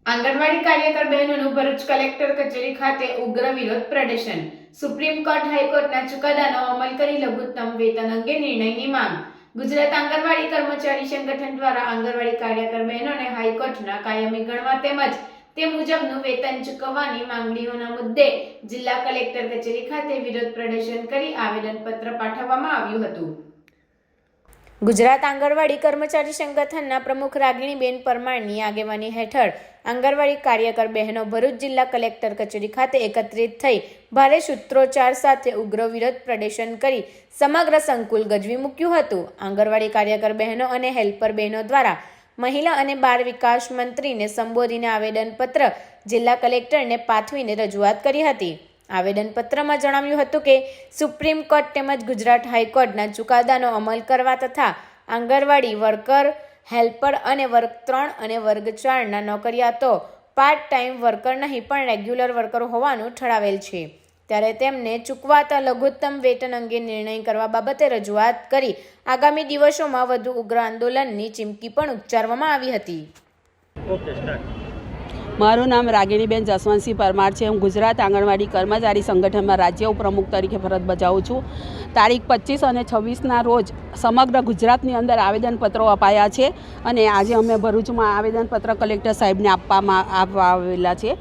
આંગણવાડી કાર્યકર બહેનોનું ભરૂચ કલેક્ટર કચેરી ખાતે ઉગ્ર વિરોધ પ્રદર્શન। સુપ્રીમ કોર્ટ હાઈકોર્ટના ચુકાદાનો અમલ કરી લઘુત્તમ વેતન અંગે નિર્ણયની માંગ। ગુજરાત આંગણવાડી કર્મચારી સંગઠન દ્વારા આંગણવાડી કાર્યકર બહેનોને હાઈકોર્ટના કાયમી ગણવા તેમજ તે મુજબનું વેતન ચૂકવવાની માંગણીઓના મુદ્દે જિલ્લા કલેક્ટર કચેરી ખાતે વિરોધ પ્રદર્શન કરી આવેદનપત્ર પાઠવવામાં આવ્યું હતું। ગુજરાત આંગણવાડી કર્મચારી સંગઠનના પ્રમુખ રાગિણીબેન પરમારની આગેવાની હેઠળ આંગણવાડી કાર્યકર બહેનો ભરૂચ જિલ્લા કલેક્ટર કચેરી ખાતે એકત્રિત થઈ ભારે સૂત્રોચ્ચાર સાથે ઉગ્ર વિરોધ પ્રદર્શન કરી સમગ્ર સંકુલ ગજવી મૂક્યું હતું। આંગણવાડી કાર્યકર બહેનો અને હેલ્પર બહેનો દ્વારા મહિલા અને બાળ વિકાસ મંત્રીને સંબોધીને આવેદનપત્ર જિલ્લા કલેક્ટરને પાઠવીને રજૂઆત કરી હતી। આવેદનપત્રમાં જણાવ્યું હતું કે સુપ્રીમ કોર્ટ તેમજ ગુજરાત હાઈકોર્ટના ચુકાદાનો અમલ કરવા તથા આંગણવાડી વર્કર, હેલ્પર અને વર્ગ 3 અને વર્ગ 4ના નોકરિયાતો પાર્ટ ટાઈમ વર્કર નહીં પણ રેગ્યુલર વર્કર હોવાનું ઠરાવેલ છે, ત્યારે તેમને ચૂકવાતા લઘુત્તમ વેતન અંગે નિર્ણય કરવા બાબતે રજૂઆત કરી આગામી દિવસોમાં વધુ ઉગ્ર આંદોલનની ચીમકી પણ ઉચ્ચારવામાં આવી હતી। મારું નામ રાગિણીબેન જસવંતસિંહ પરમાર છે। હું ગુજરાત આંગણવાડી કર્મચારી સંગઠનમાં રાજ્ય ઉપપ્રમુખ તરીકે ફરજ બજાવું છું। તારીખ 25 અને 26ના રોજ સમગ્ર ગુજરાતની અંદર આવેદનપત્રો અપાયા છે અને આજે અમે ભરૂચમાં આવેદનપત્ર કલેક્ટર સાહેબને આપવા આવેલા છે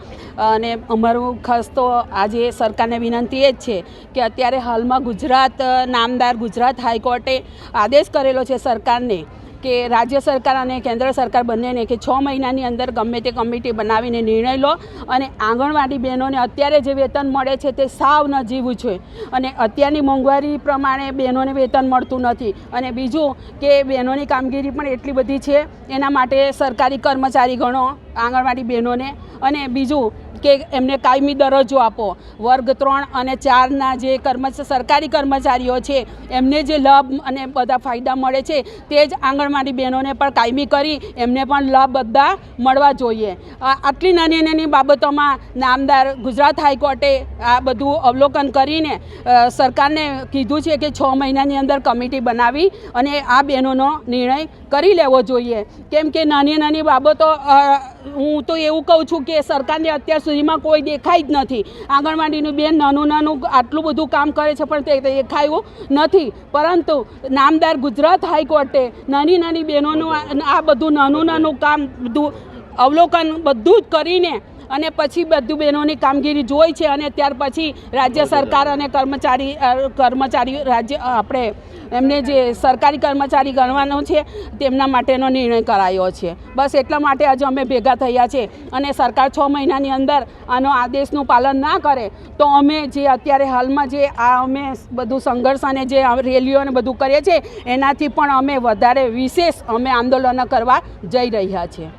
અને અમારું ખાસ તો આજે સરકારને વિનંતી એ જ છે કે અત્યારે હાલમાં ગુજરાત નામદાર ગુજરાત હાઈકોર્ટે આદેશ કરેલો છે સરકારને કે રાજ્ય સરકાર અને કેન્દ્ર સરકાર બંનેને કે 6 મહિનાની અંદર ગમે તે કમિટી બનાવીને નિર્ણય લો અને આંગણવાડી બહેનોને અત્યારે જે વેતન મળે છે તે સાવ નજીવું છે અને અત્યારની મોંઘવારી પ્રમાણે બહેનોને વેતન મળતું નથી અને બીજું કે બહેનોની કામગીરી પણ એટલી બધી છે, એના માટે સરકારી કર્મચારી ગણો આંગણવાડી બહેનોને અને બીજું કે એમને કાયમી દરજ્જો આપો। વર્ગ 3 અને 4ના જે સરકારી કર્મચારીઓ છે એમને જે લાભ અને બધા ફાયદા મળે છે તે જ આંગણવાડી બહેનોને પણ કાયમી કરી એમને પણ લાભ બધા મળવા જોઈએ। આટલી નાની નાની બાબતોમાં નામદાર ગુજરાત હાઈકોર્ટે આ બધું અવલોકન કરીને સરકારને કીધું છે કે 6 મહિનાની અંદર કમિટી બનાવી અને આ બહેનોનો નિર્ણય કરી લેવો જોઈએ, કેમ કે નાની નાની બાબતો હું તો એવું કહું છું કે સરકારને અત્યાર સુધીમાં કોઈ દેખાય જ નથી। આંગણવાડીનું બેન નાનું આટલું બધું કામ કરે છે પણ તે દેખાયું નથી, પરંતુ નામદાર ગુજરાત હાઈકોર્ટે નાની નાની બહેનોનું આ બધું નાનું કામ બધું અવલોકન બધું જ કરીને અને પછી બધું બહેનોની કામગીરી જોઈ છે અને ત્યાર પછી રાજ્ય સરકાર અને કર્મચારી રાજ્ય આપણે એમને જે સરકારી કર્મચારી ગણવાનો છે તેમના માટેનો નિર્ણય કરાયો છે। બસ એટલા માટે આજે અમે ભેગા થયા છે અને સરકાર 6 મહિનાની અંદર આનો આદેશનું પાલન ના કરે તો અમે જે અત્યારે હાલમાં જે અમે બધું સંઘર્ષ અને જે રેલીઓ અને બધું કરીએ છીએ એનાથી પણ અમે વધારે વિશેષ અમે આંદોલનો કરવા જઈ રહ્યા છીએ।